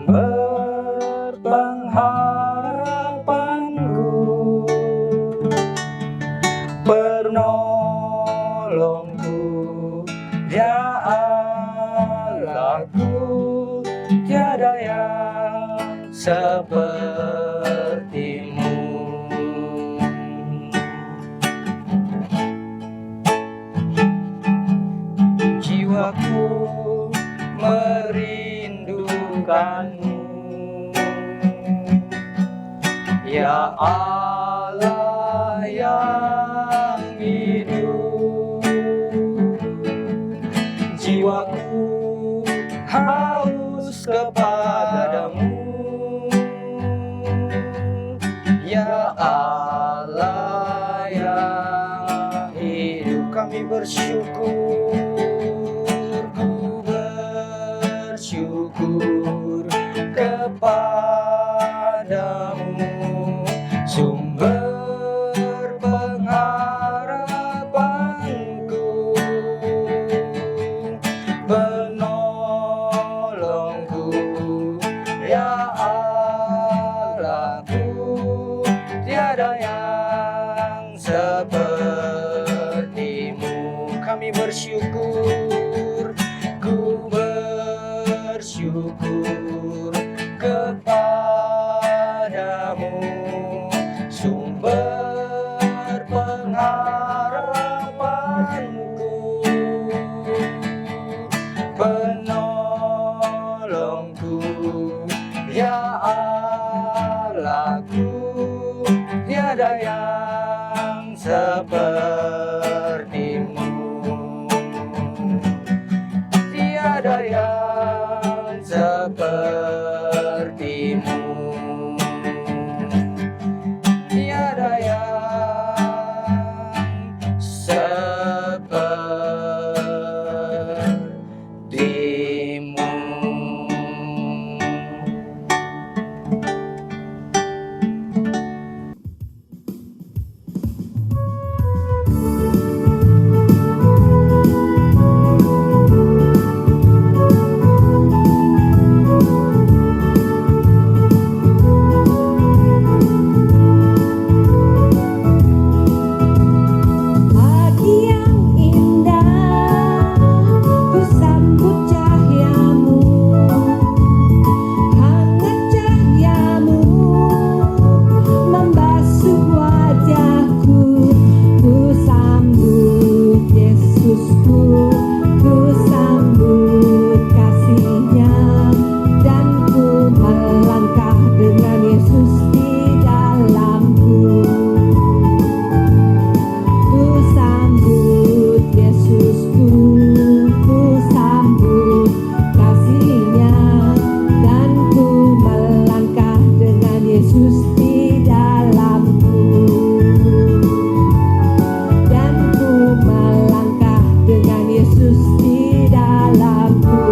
sumber pengharapanku, penolongku, ya Allahku, tiada yang sepertimu. Jiwaku merindukanmu, ya Allah yang hidup. Jiwaku haus kepadamu, ya Allah yang hidup. Kami bersyukur, ku bersyukur kepadamu, sumber pengharapanku, penolongku, ya Allahku, tiada yang sepertimu. Kami bersyukur, ku bersyukur kepadamu, sumber pengharapanku, penolongku, ya Allahku, tiada yang sepertimu, tiada yang sepertimu, tiada yang sepertimu. Pagi yang indah, ku sambut cahayamu, hangat cahayamu membasuh wajahku. Ku sambut Yesusku, ku sambut kasih-Nya, dan ku melangkah dengan Yesus di dalamku. Ku sambut Yesusku, ku sambut kasih-Nya, dan ku melangkah dengan Yesus di dalamku. Dan ku melangkah dengan Yesus di dalamku.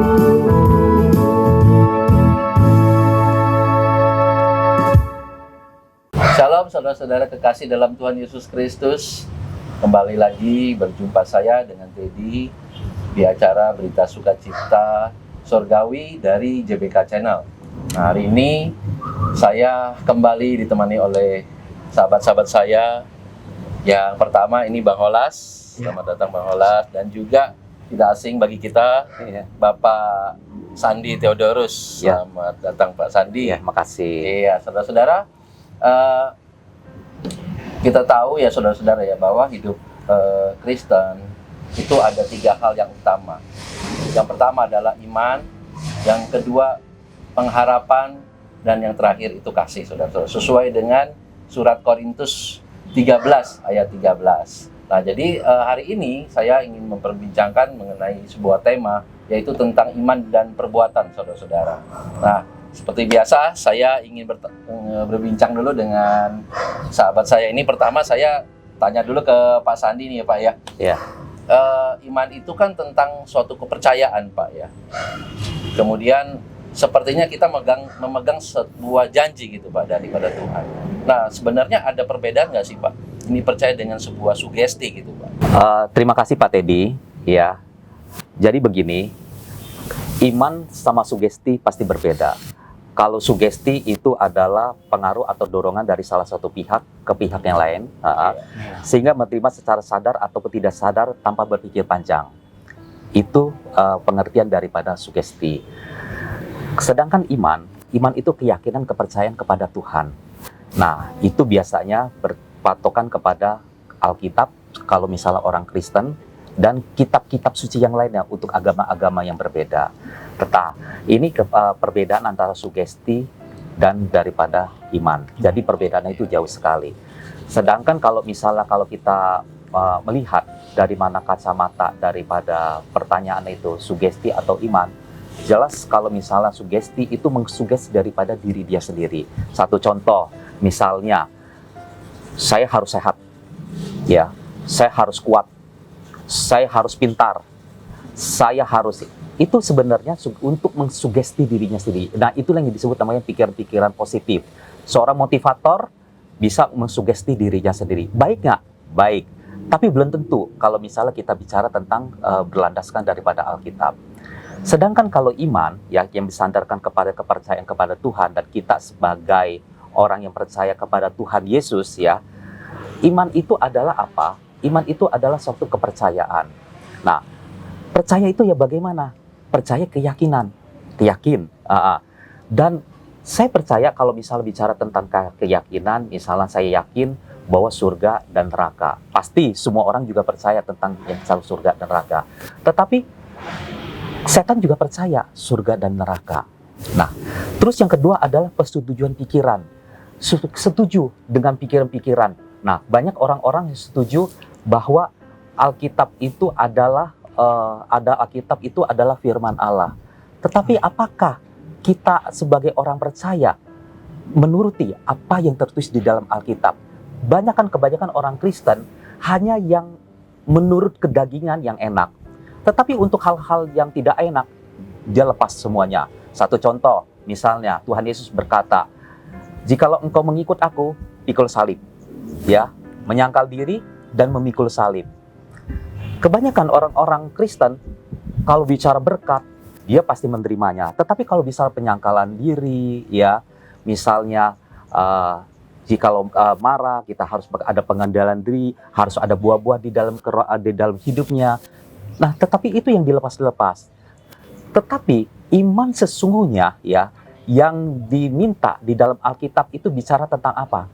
Shalom saudara-saudara kekasih dalam Tuhan Yesus Kristus. Kembali lagi berjumpa saya dengan Teddy di acara Berita Sukacita Sorgawi dari JBK Channel. Nah, hari ini saya kembali ditemani oleh sahabat-sahabat saya. Yang pertama ini Bang Holas. Selamat datang Bang Holas. Dan juga tidak asing bagi kita, Bapak Sandi Theodorus. Selamat datang Pak Sandi. Ya, makasih. Iya, saudara-saudara, kita tahu ya saudara-saudara ya bahwa hidup Kristen itu ada 3 hal yang utama. Yang pertama adalah iman, yang kedua pengharapan, dan yang terakhir itu kasih, saudara-saudara. Sesuai dengan surat Korintus 13 ayat 13. Nah, jadi hari ini saya ingin memperbincangkan mengenai sebuah tema, yaitu tentang iman dan perbuatan, saudara-saudara. Nah, seperti biasa, saya ingin berbincang dulu dengan sahabat saya ini. Pertama, saya tanya dulu ke Pak Sandi nih ya Pak ya. Ya. Iman itu kan tentang suatu kepercayaan Pak ya. Kemudian sepertinya kita memegang sebuah janji gitu Pak daripada Tuhan. Nah, sebenarnya ada perbedaan nggak sih Pak? Ini percaya dengan sebuah sugesti gitu Pak. Terima kasih Pak Teddy. Ya. Jadi begini, iman sama sugesti pasti berbeda. kalau sugesti itu adalah pengaruh atau dorongan dari salah satu pihak ke pihak yang lain, sehingga menerima secara sadar ataupun tidak sadar tanpa berpikir panjang. Itu pengertian daripada sugesti. Sedangkan iman itu keyakinan, kepercayaan kepada Tuhan. Nah, itu biasanya berpatokan kepada Alkitab kalau misalnya orang Kristen, dan kitab-kitab suci yang lainnya untuk agama-agama yang berbeda. Ini perbedaan antara sugesti dan daripada iman. Jadi perbedaannya itu jauh sekali. Sedangkan kalau misalnya kita melihat dari mana kacamata daripada pertanyaan itu, sugesti atau iman, jelas kalau misalnya sugesti itu mengsugesti daripada diri dia sendiri. Satu contoh, misalnya saya harus sehat, ya, saya harus kuat, saya harus pintar, saya harus, itu sebenarnya untuk mengsugesti dirinya sendiri. Nah, itulah yang disebut namanya pikiran-pikiran positif. Seorang motivator bisa mengsugesti dirinya sendiri. Baik nggak? Baik. Tapi belum tentu kalau misalnya kita bicara tentang berlandaskan daripada Alkitab. Sedangkan kalau iman, ya, yang disandarkan kepada kepercayaan kepada Tuhan, dan kita sebagai orang yang percaya kepada Tuhan Yesus, ya, iman itu adalah apa? Iman itu adalah suatu kepercayaan. Nah, percaya itu ya bagaimana? Percaya keyakinan, dan saya percaya kalau misalnya bicara tentang keyakinan, misalnya saya yakin bahwa surga dan neraka. Pasti semua orang juga percaya tentang yang surga dan neraka. Tetapi setan juga percaya surga dan neraka. Nah, terus yang kedua adalah persetujuan pikiran. Setuju dengan pikiran-pikiran. Nah, banyak orang-orang yang setuju bahwa Alkitab itu adalah Alkitab itu adalah firman Allah. Tetapi apakah kita sebagai orang percaya menuruti apa yang tertulis di dalam Alkitab? Kebanyakan orang Kristen hanya yang menurut kedagingan yang enak. Tetapi untuk hal-hal yang tidak enak, dia lepas semuanya. Satu contoh, misalnya Tuhan Yesus berkata, "Jikalau engkau mengikut aku, pikul salib." Ya, menyangkal diri dan memikul salib. Kebanyakan orang-orang Kristen kalau bicara berkat, dia pasti menerimanya. Tetapi kalau bicara penyangkalan diri, ya, misalnya jikalau marah, kita harus ada pengendalian diri, harus ada buah-buah di dalam hidupnya. Nah, tetapi itu yang dilepas. Tetapi iman sesungguhnya, ya, yang diminta di dalam Alkitab itu bicara tentang apa?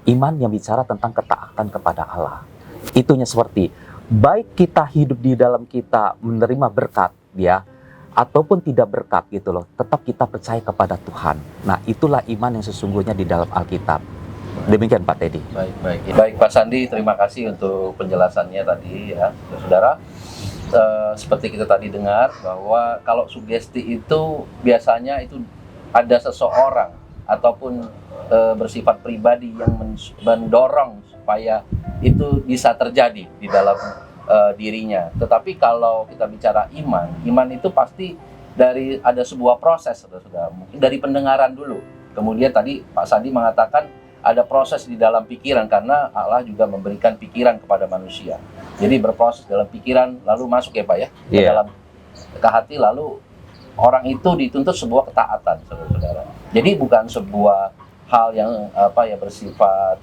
Iman yang bicara tentang ketaatan kepada Allah. Itunya seperti baik kita hidup di dalam kita menerima berkat, ya, ataupun tidak berkat gitu loh, tetap kita percaya kepada Tuhan. Nah, itulah iman yang sesungguhnya di dalam Alkitab. Demikian Pak Teddy. Baik Pak Sandi, terima kasih untuk penjelasannya tadi, ya, saudara. Seperti kita tadi dengar bahwa kalau sugesti itu biasanya itu ada seseorang ataupun bersifat pribadi yang mendorong supaya itu bisa terjadi di dalam dirinya. Tetapi kalau kita bicara iman itu pasti ada sebuah proses, saudara. Mungkin dari pendengaran dulu. Kemudian tadi Pak Sandi mengatakan ada proses di dalam pikiran, karena Allah juga memberikan pikiran kepada manusia. Jadi berproses dalam pikiran, lalu masuk ya Pak ya, ke dalam ke hati, lalu orang itu dituntut sebuah ketaatan, saudara-saudara. Jadi bukan sebuah hal yang bersifat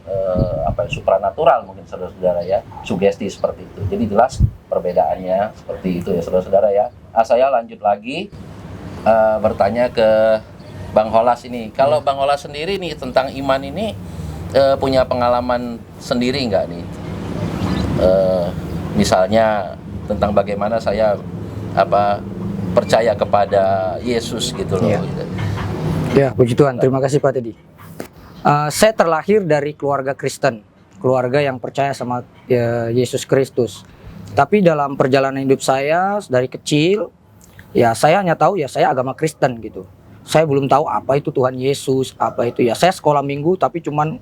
supranatural mungkin, saudara-saudara ya, sugesti seperti itu. Jadi jelas perbedaannya seperti itu ya, saudara-saudara ya. Saya lanjut lagi bertanya ke Bang Holas ini. Kalau Bang Holas sendiri nih tentang iman ini punya pengalaman sendiri nggak nih? Misalnya tentang bagaimana saya percaya kepada Yesus gitu loh. Ya. Ya, puji Tuhan. Terima kasih Pak Teddy. Saya terlahir dari keluarga Kristen, keluarga yang percaya sama Yesus Kristus. Tapi dalam perjalanan hidup saya dari kecil, ya saya hanya tahu ya saya agama Kristen gitu. Saya belum tahu apa itu Tuhan Yesus, apa itu ya. Saya sekolah minggu tapi cuman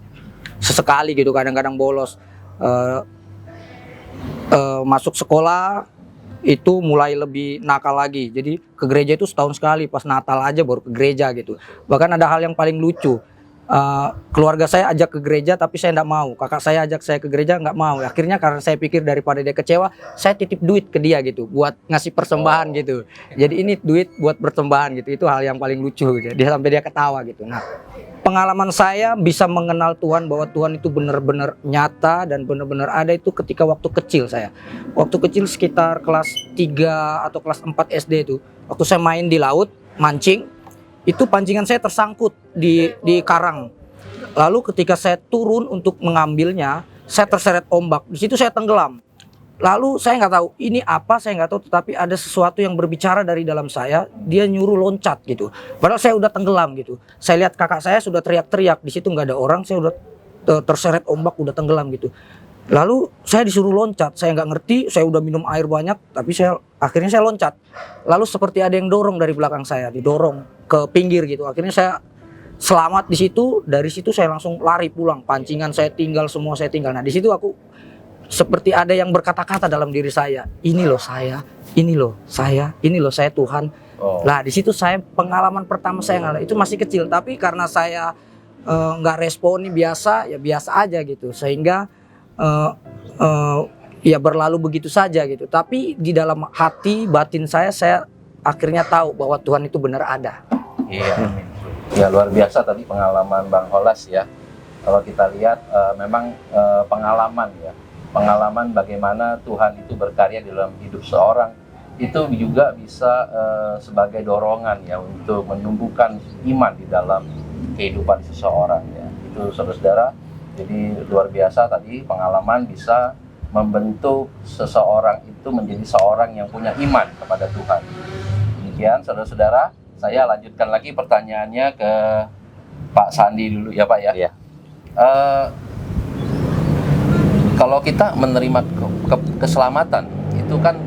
sesekali gitu, kadang-kadang bolos. Masuk sekolah itu mulai lebih nakal lagi. Jadi ke gereja itu setahun sekali, pas Natal aja baru ke gereja gitu. Bahkan ada hal yang paling lucu. keluarga saya ajak ke gereja tapi saya nggak mau, kakak saya ajak saya ke gereja nggak mau. Akhirnya karena saya pikir daripada dia kecewa, saya titip duit ke dia gitu buat ngasih persembahan gitu. Jadi ini duit buat persembahan gitu, itu hal yang paling lucu gitu. Dia sampai dia ketawa gitu. Nah, pengalaman saya bisa mengenal Tuhan, bahwa Tuhan itu benar-benar nyata dan benar-benar ada itu ketika waktu kecil saya. Waktu kecil sekitar kelas 3 atau kelas 4 SD itu, waktu saya main di laut mancing, itu pancingan saya tersangkut di karang. Lalu ketika saya turun untuk mengambilnya, saya terseret ombak. Di situ saya tenggelam. Lalu saya nggak tahu ini apa, saya nggak tahu, tetapi ada sesuatu yang berbicara dari dalam saya. Dia nyuruh loncat gitu. Padahal saya udah tenggelam gitu. Saya lihat kakak saya sudah teriak-teriak, di situ nggak ada orang, saya udah terseret ombak, udah tenggelam gitu. Lalu saya disuruh loncat, saya nggak ngerti, saya udah minum air banyak, tapi akhirnya saya loncat. Lalu seperti ada yang dorong dari belakang saya, didorong ke pinggir gitu. Akhirnya saya selamat di situ. Dari situ saya langsung lari pulang. Pancingan saya tinggal, semua saya tinggal. Nah, di situ aku seperti ada yang berkata-kata dalam diri saya, ini loh saya, ini loh saya, ini loh saya Tuhan. Nah, di situ saya pengalaman pertama saya ngalamin. Itu masih kecil, tapi karena saya nggak responi biasa, ya biasa aja gitu. Sehingga ya berlalu begitu saja gitu. Tapi di dalam hati batin saya akhirnya tahu bahwa Tuhan itu benar ada. Iya, ya luar biasa tadi pengalaman Bang Holas ya. Kalau kita lihat memang pengalaman ya, pengalaman bagaimana Tuhan itu berkarya di dalam hidup seorang itu juga bisa sebagai dorongan ya untuk menumbuhkan iman di dalam kehidupan seseorang ya. Itu saudara-saudara. Jadi luar biasa tadi pengalaman bisa membentuk seseorang itu menjadi seorang yang punya iman kepada Tuhan. Demikian saudara-saudara, saya lanjutkan lagi pertanyaannya ke Pak Sandi dulu ya Pak ya. Iya. Kalau kita menerima keselamatan itu kan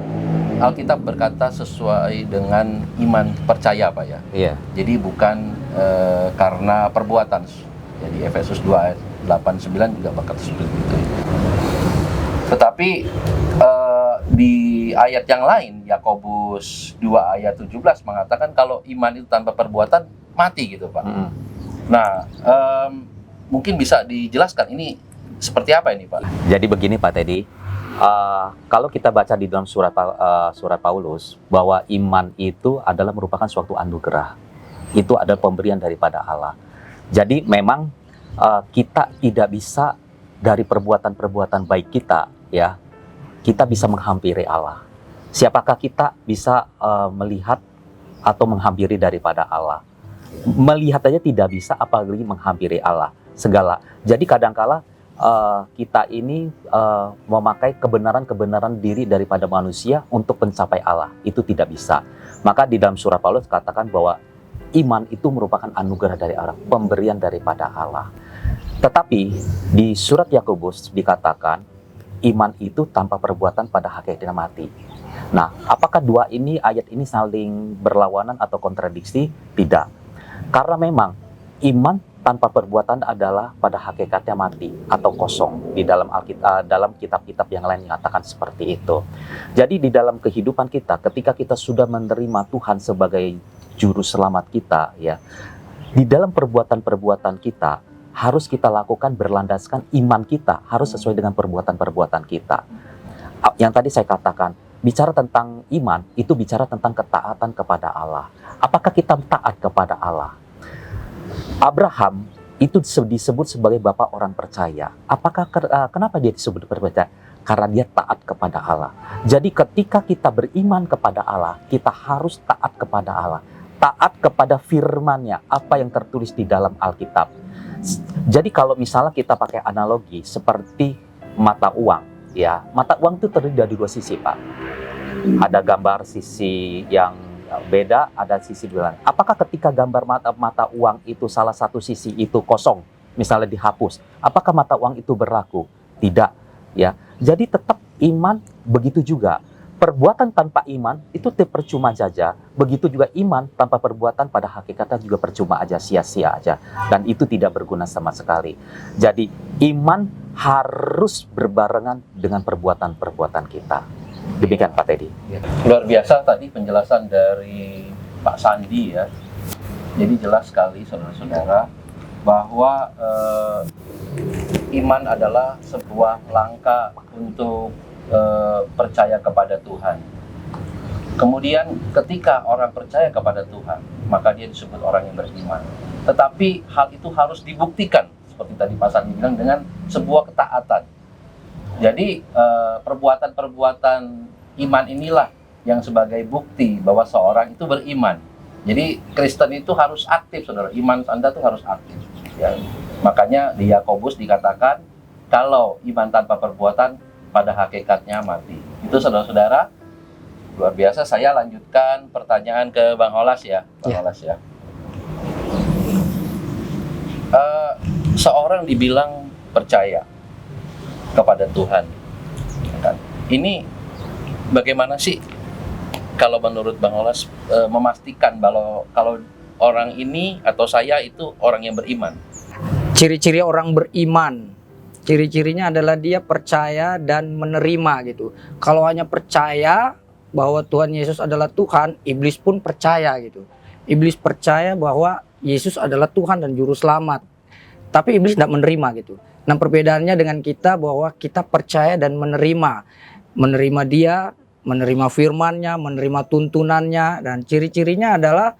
Alkitab berkata sesuai dengan iman percaya Pak ya. Iya. Jadi bukan karena perbuatan. Jadi Efesus 2 ayat 8-9 juga berkata seperti itu. Tetapi di ayat yang lain, Yakobus 2 ayat 17 mengatakan kalau iman itu tanpa perbuatan mati gitu Pak. Nah, mungkin bisa dijelaskan ini seperti apa ini Pak? Jadi begini Pak Teddy, kalau kita baca di dalam surat Paulus bahwa iman itu adalah merupakan suatu anugerah, itu adalah pemberian daripada Allah. Jadi memang kita tidak bisa dari perbuatan-perbuatan baik kita, ya, kita bisa menghampiri Allah. Siapakah kita bisa melihat atau menghampiri daripada Allah? Melihat aja tidak bisa, apalagi menghampiri Allah segala. Jadi kadangkala kita ini memakai kebenaran-kebenaran diri daripada manusia untuk mencapai Allah, itu tidak bisa. Maka di dalam surat Paulus katakan bahwa iman itu merupakan anugerah dari Allah, pemberian daripada Allah. Tetapi di surat Yakobus dikatakan iman itu tanpa perbuatan pada hakikatnya mati. Nah, apakah dua ayat ini saling berlawanan atau kontradiksi? Tidak. Karena memang iman tanpa perbuatan adalah pada hakikatnya mati atau kosong. Di dalam dalam kitab-kitab yang lain mengatakan seperti itu. Jadi di dalam kehidupan kita, ketika kita sudah menerima Tuhan sebagai juru selamat kita, ya, di dalam perbuatan-perbuatan kita harus kita lakukan berlandaskan iman kita, harus sesuai dengan perbuatan-perbuatan kita. Yang tadi saya katakan, bicara tentang iman itu bicara tentang ketaatan kepada Allah. Apakah kita taat kepada Allah? Abraham itu disebut sebagai bapak orang percaya. Apakah kenapa dia disebut percaya? Karena dia taat kepada Allah. Jadi ketika kita beriman kepada Allah, kita harus taat kepada Allah. Taat kepada firman-Nya, apa yang tertulis di dalam Alkitab. Jadi kalau misalnya kita pakai analogi seperti mata uang, ya, mata uang itu terdiri dari dua sisi, Pak. Ada gambar sisi yang beda, ada sisi bilang. Apakah ketika gambar mata uang itu salah satu sisi itu kosong, misalnya dihapus, apakah mata uang itu berlaku? Tidak, ya. Jadi tetap iman begitu juga. Perbuatan tanpa iman itu percuma saja. Begitu juga iman tanpa perbuatan pada hakikatnya juga percuma aja, sia-sia aja. Dan itu tidak berguna sama sekali. Jadi iman harus berbarengan dengan perbuatan-perbuatan kita. Demikian Pak Teddy. Luar biasa tadi penjelasan dari Pak Sandi ya. Jadi jelas sekali saudara-saudara bahwa iman adalah sebuah langkah untuk percaya kepada Tuhan. Kemudian ketika orang percaya kepada Tuhan, maka dia disebut orang yang beriman. Tetapi hal itu harus dibuktikan, seperti tadi Pak Sandi bilang, dengan sebuah ketaatan. Jadi perbuatan-perbuatan iman inilah yang sebagai bukti bahwa seorang itu beriman. Jadi Kristen itu harus aktif, saudara. Iman Anda itu harus aktif. Ya. Makanya di Yakobus dikatakan, kalau iman tanpa perbuatan pada hakikatnya mati. Itu saudara-saudara, luar biasa. Saya lanjutkan pertanyaan ke Bang Holas ya. Bang Holas ya. Seorang dibilang percaya kepada Tuhan. Ini bagaimana sih kalau menurut Bang Holas memastikan kalau orang ini atau saya itu orang yang beriman? Ciri-ciri orang beriman, ciri-cirinya adalah dia percaya dan menerima gitu. Kalau hanya percaya bahwa Tuhan Yesus adalah Tuhan, iblis pun percaya gitu. Iblis percaya bahwa Yesus adalah Tuhan dan Juru Selamat, tapi iblis tidak menerima gitu. Nah, perbedaannya dengan kita bahwa kita percaya dan menerima Dia, menerima firman-Nya, menerima tuntunannya, dan ciri-cirinya adalah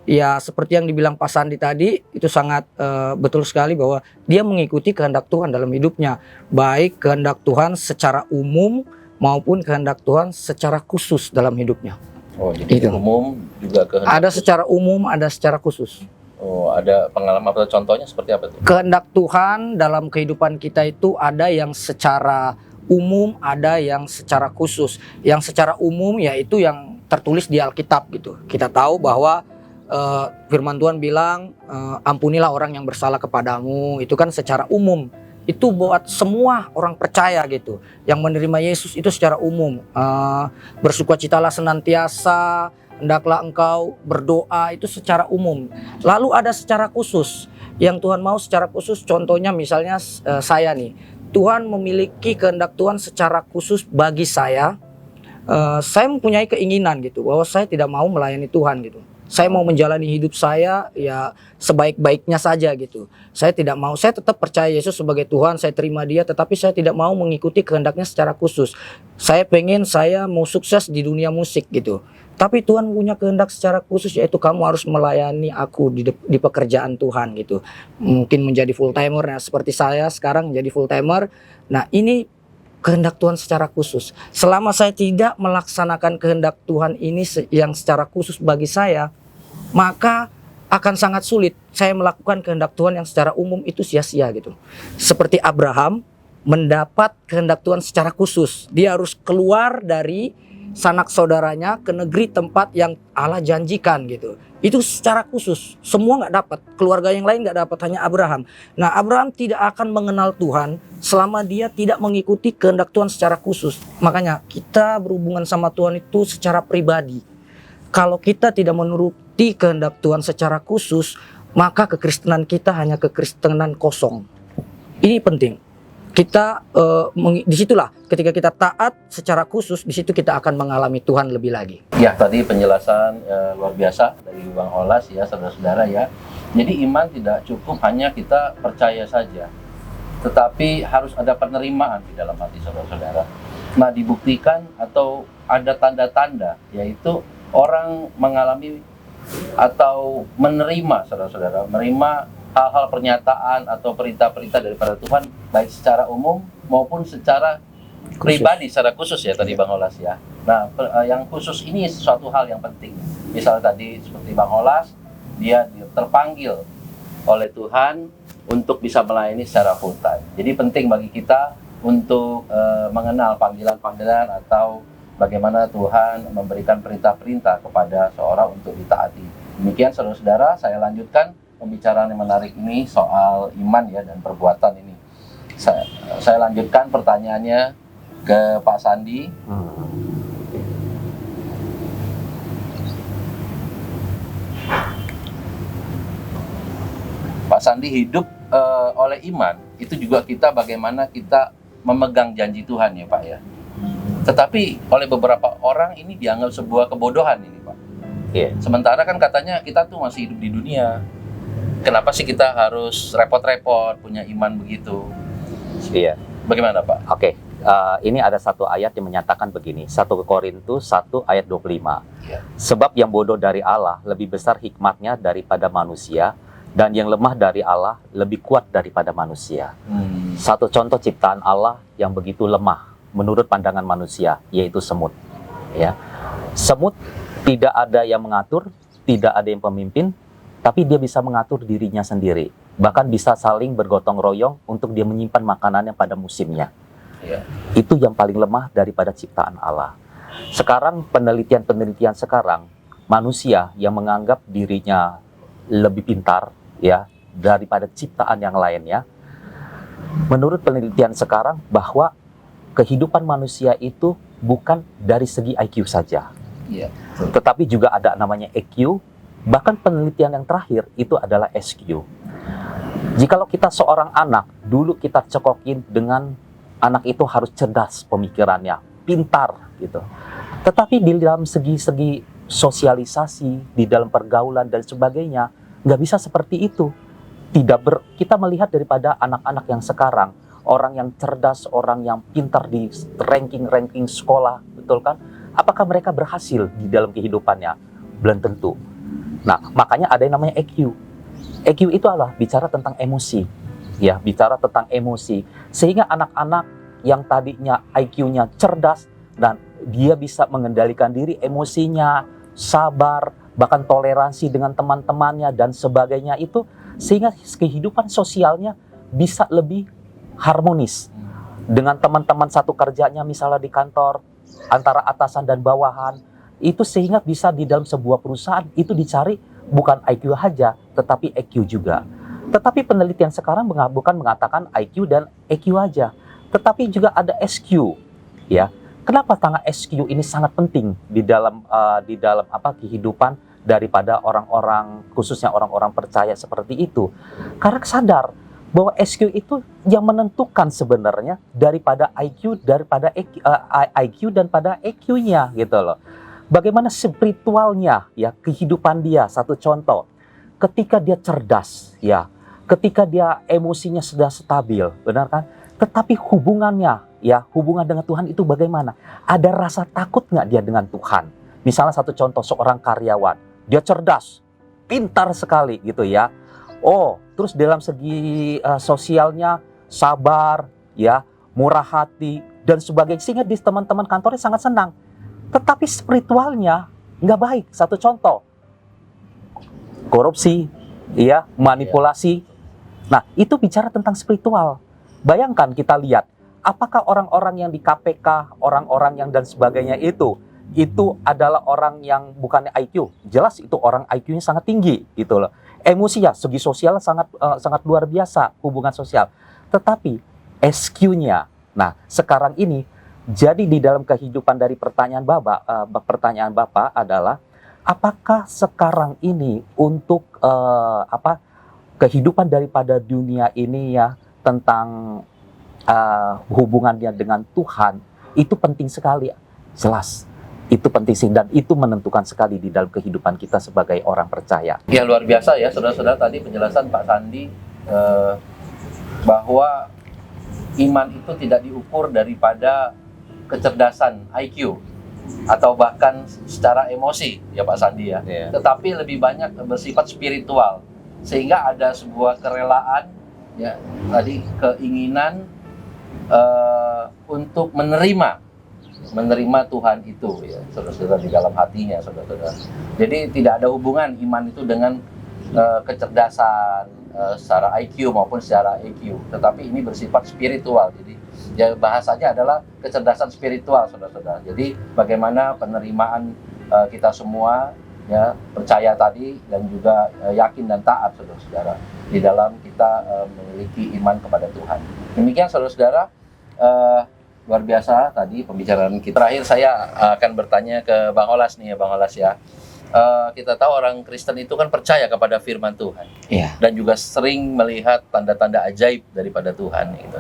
ya seperti yang dibilang Pak Sandi tadi, itu sangat betul sekali bahwa dia mengikuti kehendak Tuhan dalam hidupnya, baik kehendak Tuhan secara umum maupun kehendak Tuhan secara khusus dalam hidupnya. Oh, jadi Itu. umum juga kehendak. Ada secara umum, ada secara khusus. Oh, ada pengalaman atau contohnya seperti apa tuh? Kehendak Tuhan dalam kehidupan kita itu ada yang secara umum, ada yang secara khusus. Yang secara umum yaitu yang tertulis di Alkitab gitu. Kita tahu bahwa firman Tuhan bilang ampunilah orang yang bersalah kepadamu. Itu kan secara umum. Itu buat semua orang percaya gitu. Yang menerima Yesus itu secara umum. Bersukacitalah senantiasa, hendaklah engkau berdoa, itu secara umum. Lalu ada secara khusus. Yang Tuhan mau secara khusus, contohnya misalnya saya nih. Tuhan memiliki kehendak Tuhan secara khusus bagi saya. Saya mempunyai keinginan gitu bahwa saya tidak mau melayani Tuhan gitu. Saya mau menjalani hidup saya ya sebaik-baiknya saja gitu. Saya tidak mau, saya tetap percaya Yesus sebagai Tuhan, saya terima Dia, tetapi saya tidak mau mengikuti kehendaknya secara khusus. Saya mau sukses di dunia musik gitu. Tapi Tuhan punya kehendak secara khusus, yaitu kamu harus melayani aku di pekerjaan Tuhan gitu. Mungkin menjadi full timer, nah seperti saya sekarang menjadi full timer. Nah, ini kehendak Tuhan secara khusus. Selama saya tidak melaksanakan kehendak Tuhan ini yang secara khusus bagi saya, maka akan sangat sulit saya melakukan kehendak Tuhan yang secara umum itu sia-sia gitu. Seperti Abraham mendapat kehendak Tuhan secara khusus. Dia harus keluar dari sanak saudaranya ke negeri tempat yang Allah janjikan gitu. Itu secara khusus, semua nggak dapat, keluarga yang lain nggak dapat, hanya Abraham. Nah, Abraham tidak akan mengenal Tuhan selama dia tidak mengikuti kehendak Tuhan secara khusus. Makanya kita berhubungan sama Tuhan itu secara pribadi. Kalau kita tidak menuruti kehendak Tuhan secara khusus, maka kekristenan kita hanya kekristenan kosong. Ini penting. Kita disitulah ketika kita taat secara khusus, disitu kita akan mengalami Tuhan lebih lagi. Ya, tadi penjelasan luar biasa dari Bang Holas ya, saudara-saudara ya. Jadi iman tidak cukup hanya kita percaya saja, tetapi harus ada penerimaan di dalam hati saudara-saudara. Nah, dibuktikan atau ada tanda-tanda, yaitu orang mengalami atau menerima saudara-saudara, menerima hal-hal pernyataan atau perintah-perintah daripada Tuhan, baik secara umum maupun secara pribadi, secara khusus ya tadi Bang Holas ya. Nah, yang khusus ini sesuatu hal yang penting. Misalnya tadi seperti Bang Holas, dia terpanggil oleh Tuhan untuk bisa melayani secara full time. Jadi penting bagi kita untuk mengenal panggilan-panggilan atau bagaimana Tuhan memberikan perintah-perintah kepada seorang untuk ditaati. Demikian saudara-saudara, saya lanjutkan pembicaraan yang menarik ini soal iman ya dan perbuatan ini. Saya lanjutkan pertanyaannya ke Pak Sandi. Pak Sandi, hidup oleh iman itu juga kita bagaimana kita memegang janji Tuhan ya Pak ya. Tetapi oleh beberapa orang ini dianggap sebuah kebodohan ini Pak. Iya. Sementara kan katanya kita tuh masih hidup di dunia. kenapa sih kita harus repot-repot punya iman begitu? Iya. Bagaimana Pak? Oke. Ini ada satu ayat yang menyatakan begini, 1 Korintus 1 ayat 25. Iya. Sebab yang bodoh dari Allah lebih besar hikmatnya daripada manusia, dan yang lemah dari Allah lebih kuat daripada manusia. Satu contoh ciptaan Allah yang begitu lemah menurut pandangan manusia, yaitu semut. Ya. Semut tidak ada yang mengatur, tidak ada yang pemimpin, tapi dia bisa mengatur dirinya sendiri. Bahkan bisa saling bergotong royong untuk dia menyimpan makanannya pada musimnya. Iya. Itu yang paling lemah daripada ciptaan Allah. Sekarang penelitian sekarang, manusia yang menganggap dirinya lebih pintar ya daripada ciptaan yang lainnya. Menurut penelitian sekarang bahwa kehidupan manusia itu bukan dari segi IQ saja. Iya. Tetapi juga ada namanya EQ, bahkan penelitian yang terakhir itu adalah SQ. Jikalau kita seorang anak, dulu kita cekokin dengan anak itu harus cerdas pemikirannya, pintar gitu. Tetapi di dalam segi-segi sosialisasi, di dalam pergaulan dan sebagainya, nggak bisa seperti itu. Kita melihat daripada anak-anak yang sekarang, orang yang cerdas, orang yang pintar di ranking sekolah, betul kan? Apakah mereka berhasil di dalam kehidupannya? Belum tentu. Nah, makanya ada yang namanya EQ. EQ itu adalah bicara tentang emosi, ya, bicara tentang emosi. Sehingga anak-anak yang tadinya IQ-nya cerdas dan dia bisa mengendalikan diri emosinya, sabar, bahkan toleransi dengan teman-temannya dan sebagainya itu, sehingga kehidupan sosialnya bisa lebih harmonis dengan teman-teman satu kerjanya, misalnya di kantor antara atasan dan bawahan. Itu sehingga bisa di dalam sebuah perusahaan itu dicari bukan IQ saja, tetapi EQ juga. Tetapi penelitian sekarang bukan mengatakan IQ dan EQ aja, tetapi juga ada SQ. Ya, kenapa tangga SQ ini sangat penting di dalam kehidupan daripada orang-orang, khususnya orang-orang percaya seperti itu? Karena sadar bahwa SQ itu yang menentukan sebenarnya daripada IQ dan pada EQ-nya gitu loh. Bagaimana spiritualnya ya kehidupan dia. Satu contoh, ketika dia cerdas ya, ketika dia emosinya sudah stabil, benar kan? Tetapi hubungannya ya, hubungan dengan Tuhan itu bagaimana? Ada rasa takut nggak dia dengan Tuhan? Misalnya satu contoh, seorang karyawan, dia cerdas, pintar sekali gitu ya. Oh, terus dalam segi sosialnya sabar ya, murah hati dan sebagainya, sehingga di teman-teman kantornya sangat senang. Tetapi spiritualnya nggak baik. Satu contoh, korupsi, ya, manipulasi. Nah, itu bicara tentang spiritual. Bayangkan kita lihat, apakah orang-orang yang di KPK, orang-orang yang dan sebagainya itu adalah orang yang bukannya IQ. Jelas itu orang IQ-nya sangat tinggi, gitu loh. Emosi ya, segi sosial sangat luar biasa, hubungan sosial. Tetapi SQ-nya, nah sekarang ini, jadi di dalam kehidupan dari pertanyaan Bapak adalah apakah sekarang ini untuk kehidupan daripada dunia ini ya tentang hubungannya dengan Tuhan itu penting sekali. Jelas itu penting dan itu menentukan sekali di dalam kehidupan kita sebagai orang percaya. Ya luar biasa ya saudara-saudara, tadi penjelasan Pak Sandi bahwa iman itu tidak diukur daripada kecerdasan IQ atau bahkan secara emosi ya Pak Sandi ya. Yeah. Tetapi lebih banyak bersifat spiritual, sehingga ada sebuah kerelaan ya, tadi keinginan untuk menerima Tuhan itu ya saudara-saudara, di dalam hatinya saudara-saudara. Jadi tidak ada hubungan iman itu dengan kecerdasan secara IQ maupun secara EQ, tetapi ini bersifat spiritual. Jadi ya bahasanya adalah kecerdasan spiritual saudara-saudara. Jadi bagaimana penerimaan kita semua ya, percaya tadi dan juga yakin dan taat saudara-saudara di dalam kita memiliki iman kepada Tuhan. Demikian saudara-saudara, luar biasa tadi pembicaraan kita. Terakhir saya akan bertanya ke Bang Olas nih ya, Bang Olas ya. Kita tahu orang Kristen itu kan percaya kepada firman Tuhan, dan juga sering melihat tanda-tanda ajaib daripada Tuhan gitu.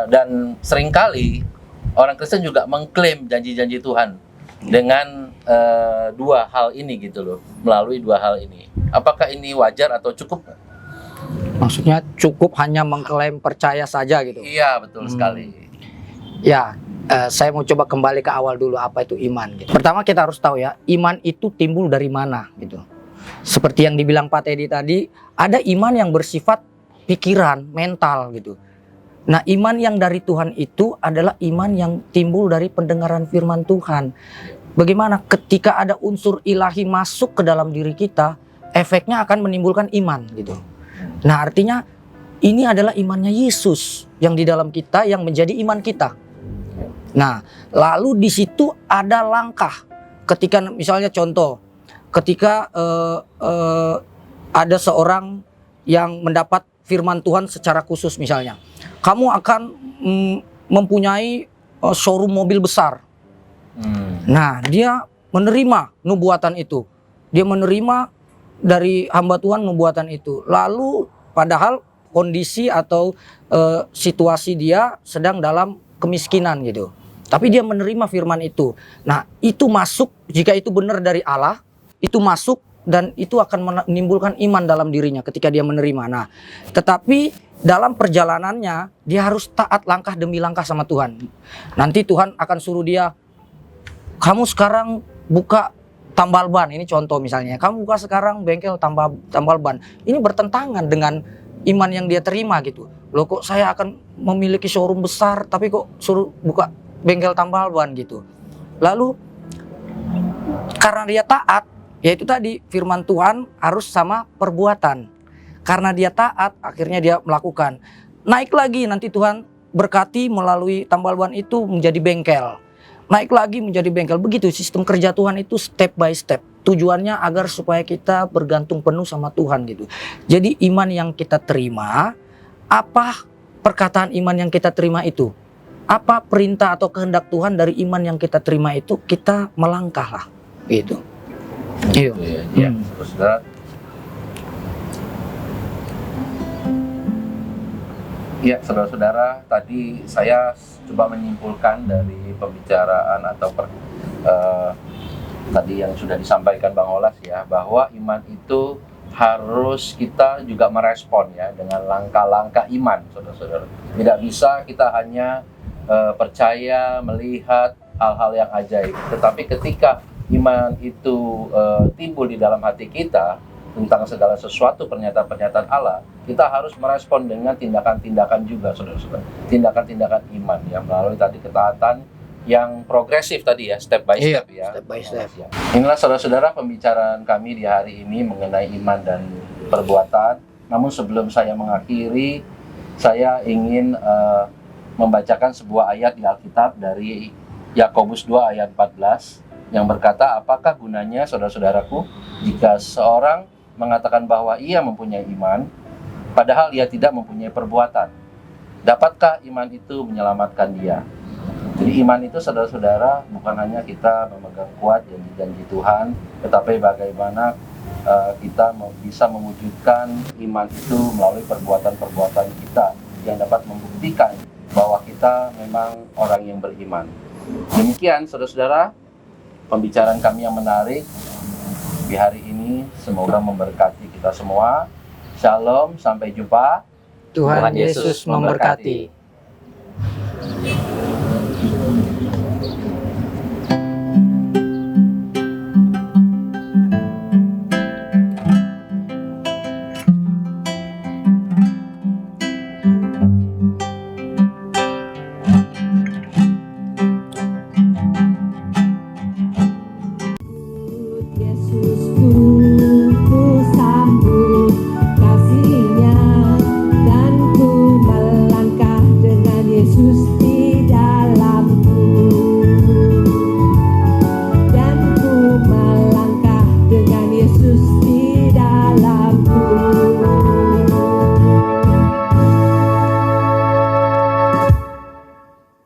Dan seringkali orang Kristen juga mengklaim janji-janji Tuhan dengan dua hal ini gitu loh, melalui dua hal ini. Apakah ini wajar atau cukup Maksudnya cukup hanya mengklaim percaya saja gitu. Iya, betul sekali. Ya, saya mau coba kembali ke awal dulu, apa itu iman gitu. Pertama kita harus tahu ya, iman itu timbul dari mana gitu. Seperti yang dibilang Pak Teddy tadi, ada iman yang bersifat pikiran, mental gitu. Nah, iman yang dari Tuhan itu adalah iman yang timbul dari pendengaran firman Tuhan. Bagaimana ketika ada unsur ilahi masuk ke dalam diri kita, efeknya akan menimbulkan iman gitu. Nah, artinya ini adalah imannya Yesus yang di dalam kita yang menjadi iman kita. Nah, lalu di situ ada langkah. Ketika misalnya contoh, ketika ada seorang yang mendapat firman Tuhan secara khusus misalnya, kamu akan mempunyai showroom mobil besar. Nah, dia menerima nubuatan itu. Dia menerima dari hamba Tuhan nubuatan itu. Lalu padahal kondisi atau situasi dia sedang dalam kemiskinan gitu. Tapi dia menerima firman itu. Nah, itu masuk, jika itu benar dari Allah, itu masuk dan itu akan menimbulkan iman dalam dirinya ketika dia menerima. Nah, tetapi dalam perjalanannya dia harus taat langkah demi langkah sama Tuhan. Nanti Tuhan akan suruh dia, kamu sekarang buka tambal ban. Ini contoh misalnya, kamu buka sekarang bengkel tambal ban. Ini bertentangan dengan iman yang dia terima gitu. Loh, kok saya akan memiliki showroom besar tapi kok suruh buka bengkel tambal ban gitu. Lalu karena dia taat, yaitu tadi firman Tuhan harus sama perbuatan. Karena dia taat, akhirnya dia melakukan. Naik lagi, nanti Tuhan berkati melalui tambal ban itu menjadi bengkel. Naik lagi menjadi bengkel. Begitu sistem kerja Tuhan itu step by step. Tujuannya agar supaya kita bergantung penuh sama Tuhan gitu. Jadi iman yang kita terima, apa perkataan iman yang kita terima itu? Apa perintah atau kehendak Tuhan dari iman yang kita terima itu, kita melangkah lah gitu. Iya. Ya, saudara. Ya, saudara-saudara, tadi saya coba menyimpulkan dari pembicaraan atau tadi yang sudah disampaikan Bang Olas ya, bahwa iman itu harus kita juga merespon ya dengan langkah-langkah iman, saudara-saudara. Tidak bisa kita hanya percaya, melihat hal-hal yang ajaib, tetapi ketika iman itu timbul di dalam hati kita tentang segala sesuatu pernyataan-pernyataan Allah, kita harus merespon dengan tindakan-tindakan juga, saudara-saudara. Tindakan-tindakan iman yang melalui tadi ketaatan yang progresif tadi ya, step by step ya. Step by step. Inilah saudara-saudara pembicaraan kami di hari ini mengenai iman dan perbuatan. Namun sebelum saya mengakhiri, saya ingin membacakan sebuah ayat di Alkitab dari Yakobus 2 ayat 14 yang berkata, apakah gunanya saudara-saudaraku jika seorang mengatakan bahwa ia mempunyai iman padahal ia tidak mempunyai perbuatan? Dapatkah iman itu menyelamatkan dia? Jadi iman itu saudara-saudara bukan hanya kita memegang kuat janji-janji Tuhan, tetapi bagaimana kita bisa mewujudkan iman itu melalui perbuatan-perbuatan kita yang dapat membuktikan bahwa kita memang orang yang beriman. Demikian saudara-saudara, pembicaraan kami yang menarik di hari ini, semoga memberkati kita semua. Shalom, sampai jumpa. Tuhan Yesus memberkati.